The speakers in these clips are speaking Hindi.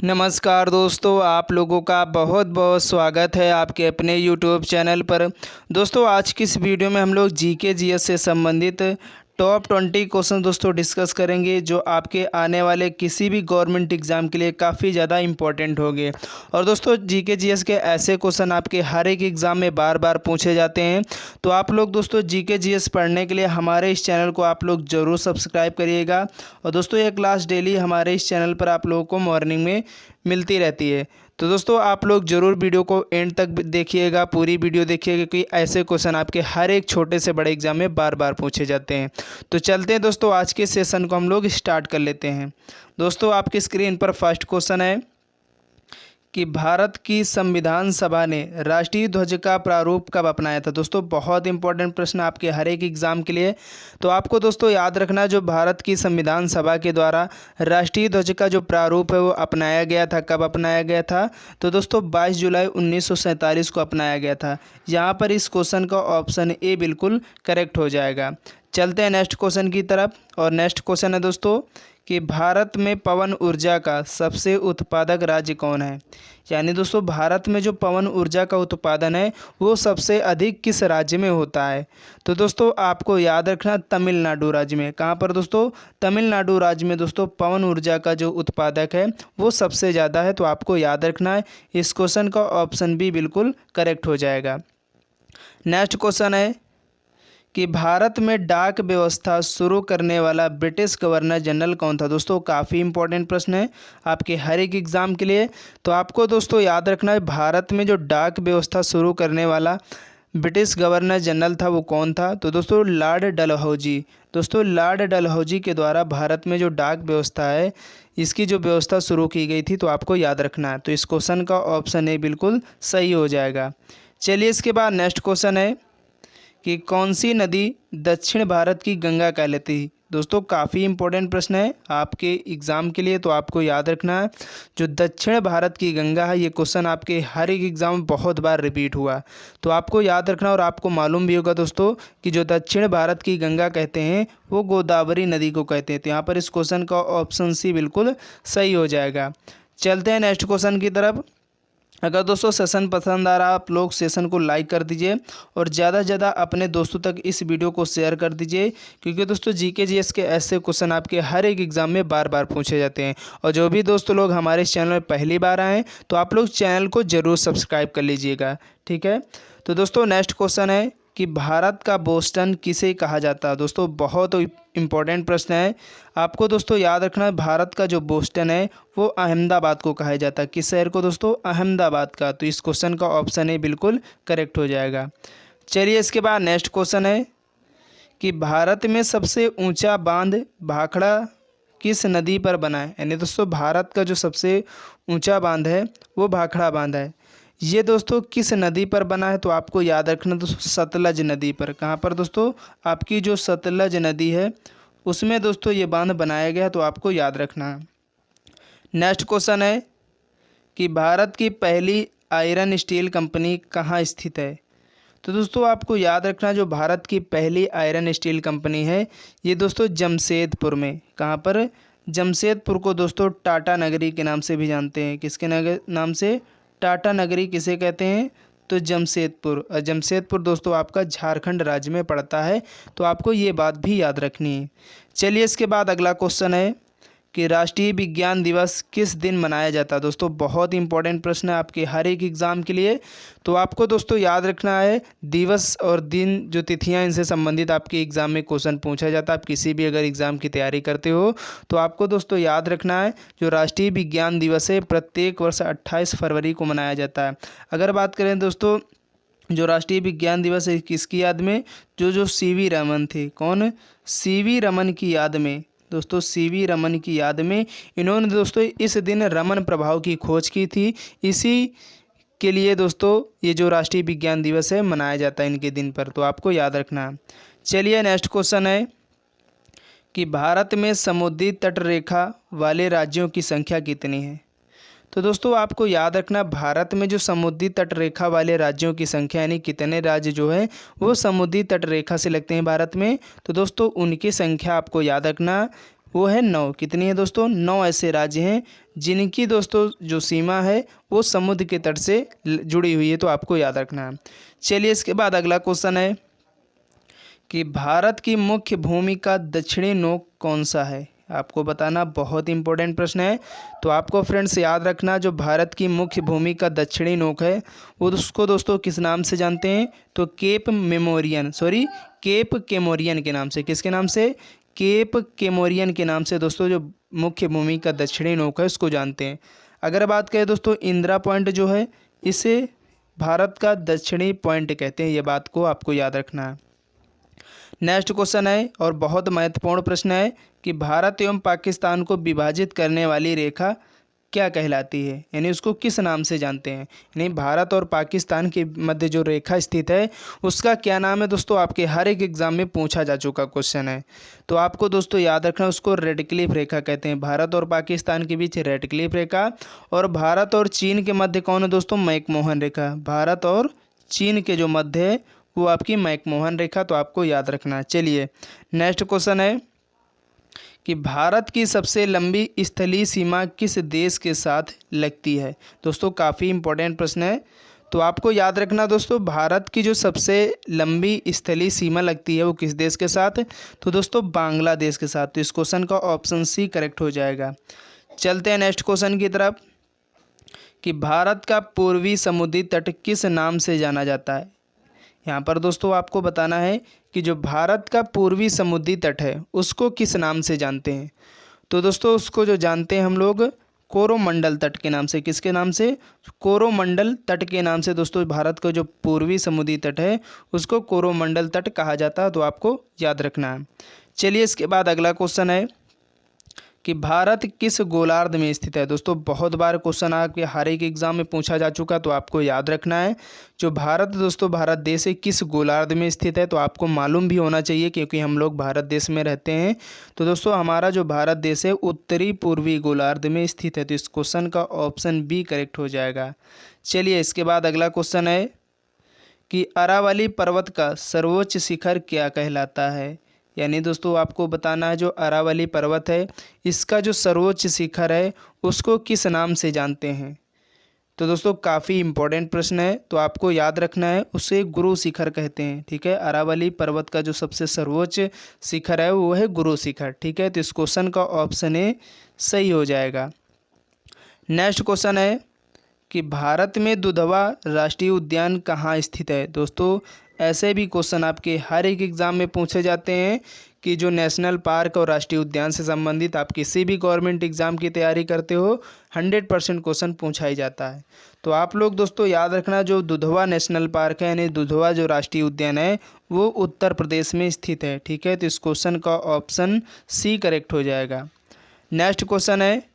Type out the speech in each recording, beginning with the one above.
नमस्कार दोस्तों, आप लोगों का बहुत बहुत स्वागत है आपके अपने यूट्यूब चैनल पर। दोस्तों आज की इस वीडियो में हम लोग जीके जीएस से संबंधित टॉप 20 क्वेश्चन दोस्तों डिस्कस करेंगे, जो आपके आने वाले किसी भी गवर्नमेंट एग्ज़ाम के लिए काफ़ी ज़्यादा इंपॉर्टेंट होंगे। और दोस्तों जीके जीएस के ऐसे क्वेश्चन आपके हर एक एग्ज़ाम में बार बार पूछे जाते हैं। तो आप लोग दोस्तों जीके जीएस पढ़ने के लिए हमारे इस चैनल को आप लोग ज़रूर सब्सक्राइब करिएगा। और दोस्तों ये क्लास डेली हमारे इस चैनल पर आप लोगों को मॉर्निंग में मिलती रहती है। तो दोस्तों आप लोग ज़रूर वीडियो को एंड तक देखिएगा, पूरी वीडियो देखिएगा, क्योंकि ऐसे क्वेश्चन आपके हर एक छोटे से बड़े एग्जाम में बार बार पूछे जाते हैं। तो चलते हैं दोस्तों, आज के सेशन को हम लोग स्टार्ट कर लेते हैं। दोस्तों आपकी स्क्रीन पर फर्स्ट क्वेश्चन है कि भारत की संविधान सभा ने राष्ट्रीय ध्वज का प्रारूप कब अपनाया था। दोस्तों बहुत इंपॉर्टेंट प्रश्न आपके हर एक एग्ज़ाम के लिए। तो आपको दोस्तों याद रखना, जो भारत की संविधान सभा के द्वारा राष्ट्रीय ध्वज का जो प्रारूप है वो अपनाया गया था, कब अपनाया गया था। तो दोस्तों 22 जुलाई 1947 को अपनाया गया था। यहाँ पर इस क्वेश्चन का ऑप्शन ए बिल्कुल करेक्ट हो जाएगा। चलते हैं नेक्स्ट क्वेश्चन की तरफ। और नेक्स्ट क्वेश्चन है दोस्तों कि भारत में पवन ऊर्जा का सबसे उत्पादक राज्य कौन है। यानी दोस्तों भारत में जो पवन ऊर्जा का उत्पादन है वो सबसे अधिक किस राज्य में होता है। तो दोस्तों आपको याद रखना तमिलनाडु राज्य में। कहाँ पर दोस्तों? तमिलनाडु राज्य में दोस्तों पवन ऊर्जा का जो उत्पादक है वो सबसे ज़्यादा है। तो आपको याद रखना है, इस क्वेश्चन का ऑप्शन बी बिल्कुल करेक्ट हो जाएगा। नेक्स्ट क्वेश्चन है कि भारत में डाक व्यवस्था शुरू करने वाला ब्रिटिश गवर्नर जनरल कौन था। दोस्तों काफ़ी इंपॉर्टेंट प्रश्न है आपके हर एक एग्ज़ाम के लिए। तो आपको दोस्तों याद रखना है, भारत में जो डाक व्यवस्था शुरू करने वाला ब्रिटिश गवर्नर जनरल था वो कौन था। तो दोस्तों लॉर्ड डलहौजी। दोस्तों लॉर्ड डलहौजी के द्वारा भारत में जो डाक व्यवस्था है इसकी जो व्यवस्था शुरू की गई थी। तो आपको याद रखना है। तो इस क्वेश्चन का ऑप्शन ए बिल्कुल सही हो जाएगा। चलिए इसके बाद नेक्स्ट क्वेश्चन है कि कौन सी नदी दक्षिण भारत की गंगा कहलाती है। दोस्तों काफ़ी इंपॉर्टेंट प्रश्न है आपके एग्ज़ाम के लिए। तो आपको याद रखना है, जो दक्षिण भारत की गंगा है ये क्वेश्चन आपके हर एक एग्ज़ाम में बहुत बार रिपीट हुआ। तो आपको याद रखना, और आपको मालूम भी होगा दोस्तों कि जो दक्षिण भारत की गंगा कहते हैं वो गोदावरी नदी को कहते हैं। तो यहाँ पर इस क्वेश्चन का ऑप्शन सी बिल्कुल सही हो जाएगा। चलते हैं नेक्स्ट क्वेश्चन की तरफ। अगर दोस्तों सेशन पसंद आ रहा आप लोग सेशन को लाइक कर दीजिए और ज़्यादा से ज़्यादा अपने दोस्तों तक इस वीडियो को शेयर कर दीजिए, क्योंकि दोस्तों जीके जीएस के ऐसे क्वेश्चन आपके हर एक एग्ज़ाम में बार बार पूछे जाते हैं। और जो भी दोस्तों लोग हमारे इस चैनल में पहली बार आए हैं तो आप लोग चैनल को ज़रूर सब्सक्राइब कर लीजिएगा, ठीक है। तो दोस्तों नेक्स्ट क्वेश्चन है कि भारत का बोस्टन किसे कहा जाता है। दोस्तों बहुत इंपॉर्टेंट प्रश्न है। आपको दोस्तों याद रखना है, भारत का जो बोस्टन है वो अहमदाबाद को कहा जाता है। किस शहर को दोस्तों? अहमदाबाद का। तो इस क्वेश्चन का ऑप्शन ए बिल्कुल करेक्ट हो जाएगा। चलिए इसके बाद नेक्स्ट क्वेश्चन है कि भारत में सबसे ऊंचा बांध भाखड़ा किस नदी पर बना है। यानी दोस्तों भारत का जो सबसे ऊंचा बांध है वो भाखड़ा बांध है। ये दोस्तों किस नदी पर बना है। तो आपको याद रखना दोस्तों सतलज नदी पर। कहाँ पर दोस्तों? आपकी जो सतलज नदी है उसमें दोस्तों ये बांध बनाया गया है। तो आपको याद रखना है। नेक्स्ट क्वेश्चन है कि भारत की पहली आयरन स्टील कंपनी कहाँ स्थित है। तो दोस्तों आपको याद रखना, जो भारत की पहली आयरन स्टील कंपनी है ये दोस्तों जमशेदपुर में। कहाँ पर? जमशेदपुर को दोस्तों टाटा नगरी के नाम से भी जानते हैं। किसके नाम से? टाटा नगरी किसे कहते हैं? तो जमशेदपुर। और जमशेदपुर दोस्तों आपका झारखंड राज्य में पड़ता है। तो आपको ये बात भी याद रखनी है। चलिए इसके बाद अगला क्वेश्चन है कि राष्ट्रीय विज्ञान दिवस किस दिन मनाया जाता है। दोस्तों बहुत इंपॉर्टेंट प्रश्न है आपके हर एक एग्ज़ाम के लिए। तो आपको दोस्तों याद रखना है, दिवस और दिन जो तिथियां इनसे संबंधित आपके एग्ज़ाम में क्वेश्चन पूछा जाता है। आप किसी भी अगर एग्ज़ाम की तैयारी करते हो तो आपको दोस्तों याद रखना है, जो राष्ट्रीय विज्ञान दिवस है प्रत्येक वर्ष 28 फरवरी को मनाया जाता है। अगर बात करें दोस्तों जो राष्ट्रीय विज्ञान दिवस है किसकी याद में? जो सीवी रमन थे। कौन? सीवी रमन की याद में। दोस्तों सीवी रमन की याद में इन्होंने दोस्तों इस दिन रमन प्रभाव की खोज की थी। इसी के लिए दोस्तों ये जो राष्ट्रीय विज्ञान दिवस है मनाया जाता है इनके दिन पर। तो आपको याद रखना है। चलिए नेक्स्ट क्वेश्चन है कि भारत में समुद्री तट रेखा वाले राज्यों की संख्या कितनी है। तो दोस्तों आपको याद रखना, भारत में जो समुद्री तट रेखा वाले राज्यों की संख्या यानी कितने राज्य जो है वो समुद्री तट रेखा से लगते हैं भारत में। तो दोस्तों उनकी संख्या आपको याद रखना वो है 9। कितनी है दोस्तों? 9 ऐसे राज्य हैं जिनकी दोस्तों जो सीमा है वो समुद्र के तट से जुड़ी हुई है, तो आपको याद रखना है। चलिए इसके बाद अगला क्वेश्चन है कि भारत की मुख्य भूमि का दक्षिणी नोक कौन सा है? आपको बताना, बहुत इंपॉर्टेंट प्रश्न है। तो आपको फ्रेंड्स याद रखना, जो भारत की मुख्य भूमि का दक्षिणी नोक है वो उसको दोस्तों किस नाम से जानते हैं? तो केप केमोरियन के नाम से। किसके नाम से? केप केमोरियन के नाम से दोस्तों जो मुख्य भूमि का दक्षिणी नोक है उसको जानते हैं। अगर बात करें दोस्तों इंदिरा पॉइंट जो है, इसे भारत का दक्षिणी पॉइंट कहते हैं, ये बात को आपको याद रखना है। नेक्स्ट क्वेश्चन है और बहुत महत्वपूर्ण प्रश्न है कि भारत एवं पाकिस्तान को विभाजित करने वाली रेखा क्या कहलाती है, यानी उसको किस नाम से जानते हैं? यानी भारत और पाकिस्तान के मध्य जो रेखा स्थित है उसका क्या नाम है दोस्तों? आपके हर एक एग्जाम में पूछा जा चुका क्वेश्चन है, तो आपको दोस्तों याद रखना, उसको रेडक्लिफ रेखा कहते हैं। भारत और पाकिस्तान के बीच रेडक्लिफ रेखा, और भारत और चीन के मध्य कौन है दोस्तों? मैकमोहन रेखा। भारत और चीन के जो मध्य है वो आपकी मैकमोहन रेखा, तो आपको याद रखना है। चलिए नेक्स्ट क्वेश्चन है कि भारत की सबसे लंबी स्थलीय सीमा किस देश के साथ लगती है? दोस्तों काफ़ी इंपॉर्टेंट प्रश्न है, तो आपको याद रखना दोस्तों, भारत की जो सबसे लंबी स्थलीय सीमा लगती है वो किस देश के साथ? तो दोस्तों बांग्लादेश के साथ। तो इस क्वेश्चन का ऑप्शन सी करेक्ट हो जाएगा। चलते हैं नेक्स्ट क्वेश्चन की तरफ कि भारत का पूर्वी समुद्री तट किस नाम से जाना जाता है? यहाँ पर दोस्तों आपको बताना है कि जो भारत का पूर्वी समुद्री तट है उसको किस नाम से जानते हैं? तो दोस्तों उसको जो जानते हैं हम लोग कोरोमंडल तट के नाम से। किसके नाम से? कोरोमंडल तट के नाम से दोस्तों भारत का जो पूर्वी समुद्री तट है उसको कोरोमंडल तट कहा जाता है, तो आपको याद रखना है। चलिए इसके बाद अगला क्वेश्चन है कि भारत किस गोलार्ध में स्थित है? दोस्तों बहुत बार क्वेश्चन आपके हर एक एग्जाम में पूछा जा चुका, तो आपको याद रखना है जो भारत देश है किस गोलार्ध में स्थित है, तो आपको मालूम भी होना चाहिए क्योंकि हम लोग भारत देश में रहते हैं। तो दोस्तों हमारा जो भारत देश है उत्तरी पूर्वी गोलार्ध में स्थित है, तो इस क्वेश्चन का ऑप्शन बी करेक्ट हो जाएगा। चलिए इसके बाद अगला क्वेश्चन है कि अरावली पर्वत का सर्वोच्च शिखर क्या कहलाता है? यानी दोस्तों आपको बताना है जो अरावली पर्वत है इसका जो सर्वोच्च शिखर है उसको किस नाम से जानते हैं? तो दोस्तों काफ़ी इंपॉर्टेंट प्रश्न है, तो आपको याद रखना है उसे गुरु शिखर कहते हैं। ठीक है, अरावली पर्वत का जो सबसे सर्वोच्च शिखर है वो है गुरु शिखर। ठीक है, तो इस क्वेश्चन का ऑप्शन ए सही हो जाएगा। नेक्स्ट क्वेश्चन है कि भारत में दुधवा राष्ट्रीय उद्यान कहाँ स्थित है? दोस्तों ऐसे भी क्वेश्चन आपके हर एक एग्ज़ाम में पूछे जाते हैं कि जो नेशनल पार्क और राष्ट्रीय उद्यान से संबंधित आप किसी भी गवर्नमेंट एग्ज़ाम की तैयारी करते हो 100% क्वेश्चन पूछा ही जाता है। तो आप लोग दोस्तों याद रखना जो दुधवा नेशनल पार्क है यानी दुधवा जो राष्ट्रीय उद्यान है वो उत्तर प्रदेश में स्थित है। ठीक है, तो इस क्वेश्चन का ऑप्शन सी करेक्ट हो जाएगा। नेक्स्ट क्वेश्चन है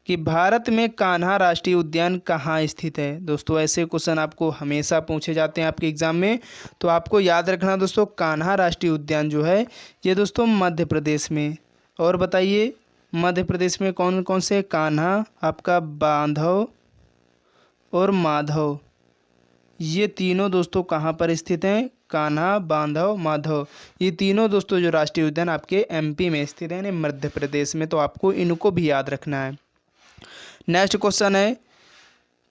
कि भारत में कान्हा राष्ट्रीय उद्यान कहाँ स्थित है? दोस्तों ऐसे क्वेश्चन आपको हमेशा पूछे जाते हैं आपके एग्ज़ाम में, तो आपको याद रखना दोस्तों कान्हा राष्ट्रीय उद्यान जो है ये दोस्तों मध्य प्रदेश में। और बताइए मध्य प्रदेश में कौन कौन से? कान्हा, आपका बांधव और माधव, ये तीनों दोस्तों कहाँ पर स्थित हैं? कान्हा, बांधव, माधव, ये तीनों दोस्तों जो राष्ट्रीय उद्यान आपके एमपी में स्थित हैं यानी मध्य प्रदेश में, तो आपको इनको भी याद रखना है। नेक्स्ट क्वेश्चन है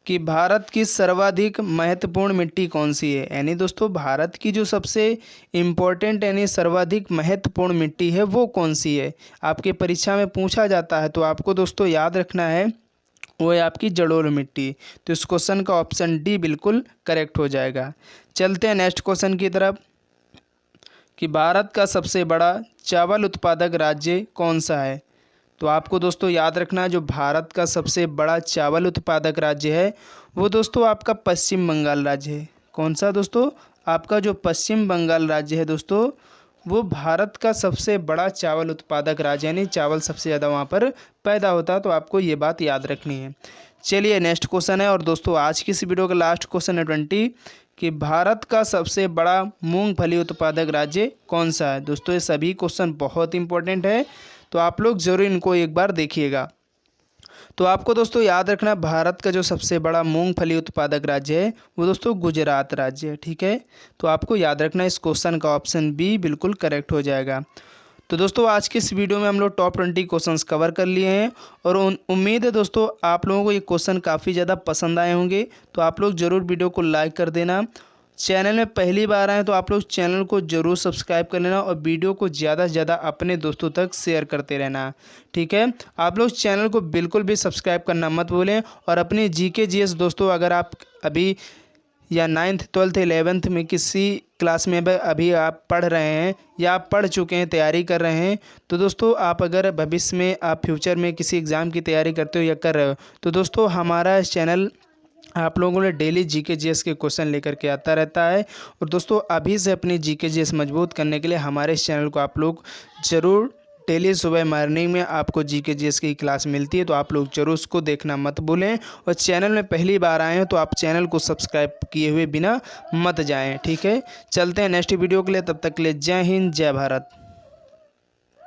कि भारत की सर्वाधिक महत्वपूर्ण मिट्टी कौन सी है? यानी दोस्तों भारत की जो सबसे इम्पोर्टेंट यानी सर्वाधिक महत्वपूर्ण मिट्टी है वो कौन सी है? आपके परीक्षा में पूछा जाता है, तो आपको दोस्तों याद रखना है वो है आपकी जलोढ़ मिट्टी। तो इस क्वेश्चन का ऑप्शन डी बिल्कुल करेक्ट हो जाएगा। चलते हैं नेक्स्ट क्वेश्चन की तरफ कि भारत का सबसे बड़ा चावल उत्पादक राज्य कौन सा है? तो आपको दोस्तों याद रखना जो भारत का सबसे बड़ा चावल उत्पादक राज्य है वो दोस्तों आपका पश्चिम बंगाल राज्य है। कौन सा दोस्तों? आपका जो पश्चिम बंगाल राज्य है दोस्तों वो भारत का सबसे बड़ा चावल उत्पादक राज्य, यानी चावल सबसे ज़्यादा वहाँ पर पैदा होता है, तो आपको ये बात याद रखनी है। चलिए नेक्स्ट क्वेश्चन है और दोस्तों आज की इस वीडियो का लास्ट क्वेश्चन है 20 कि भारत का सबसे बड़ा मूंगफली उत्पादक राज्य कौन सा है? दोस्तों ये सभी क्वेश्चन बहुत इंपॉर्टेंट है, तो आप लोग ज़रूर इनको एक बार देखिएगा। तो आपको दोस्तों याद रखना भारत का जो सबसे बड़ा मूंगफली उत्पादक राज्य है वो दोस्तों गुजरात राज्य है। ठीक है, तो आपको याद रखना इस क्वेश्चन का ऑप्शन बी बिल्कुल करेक्ट हो जाएगा। तो दोस्तों आज की इस वीडियो में हम लोग टॉप 20 क्वेश्चंस कवर कर लिए हैं और उम्मीद है दोस्तों आप लोगों को ये क्वेश्चन काफ़ी ज़्यादा पसंद आए होंगे। तो आप लोग ज़रूर वीडियो को लाइक कर देना। चैनल में पहली बार आए तो आप लोग चैनल को ज़रूर सब्सक्राइब कर लेना और वीडियो को ज़्यादा से ज़्यादा अपने दोस्तों तक शेयर करते रहना, ठीक है। आप लोग चैनल को बिल्कुल भी सब्सक्राइब करना मत भूलें। और अपनी जीके जीएस दोस्तों अगर आप अभी या 9th 12th 11th में किसी क्लास में अभी आप पढ़ रहे हैं या आप पढ़ चुके हैं, तैयारी कर रहे हैं, तो दोस्तों आप अगर भविष्य में आप फ्यूचर में किसी एग्ज़ाम की तैयारी करते हो या कर रहे हो, तो दोस्तों हमारा चैनल आप लोगों ने डेली जीके जीएस के क्वेश्चन लेकर के आता रहता है। और दोस्तों अभी से अपनी जीके जीएस मजबूत करने के लिए हमारे इस चैनल को आप लोग ज़रूर डेली सुबह मॉर्निंग में आपको जीके जीएस की क्लास मिलती है, तो आप लोग जरूर उसको देखना मत भूलें। और चैनल में पहली बार आए हैं तो आप चैनल को सब्सक्राइब किए हुए बिना मत जाएं, ठीक है। चलते हैं नेक्स्ट वीडियो के लिए, तब तक के लिए जय हिंद जय भारत।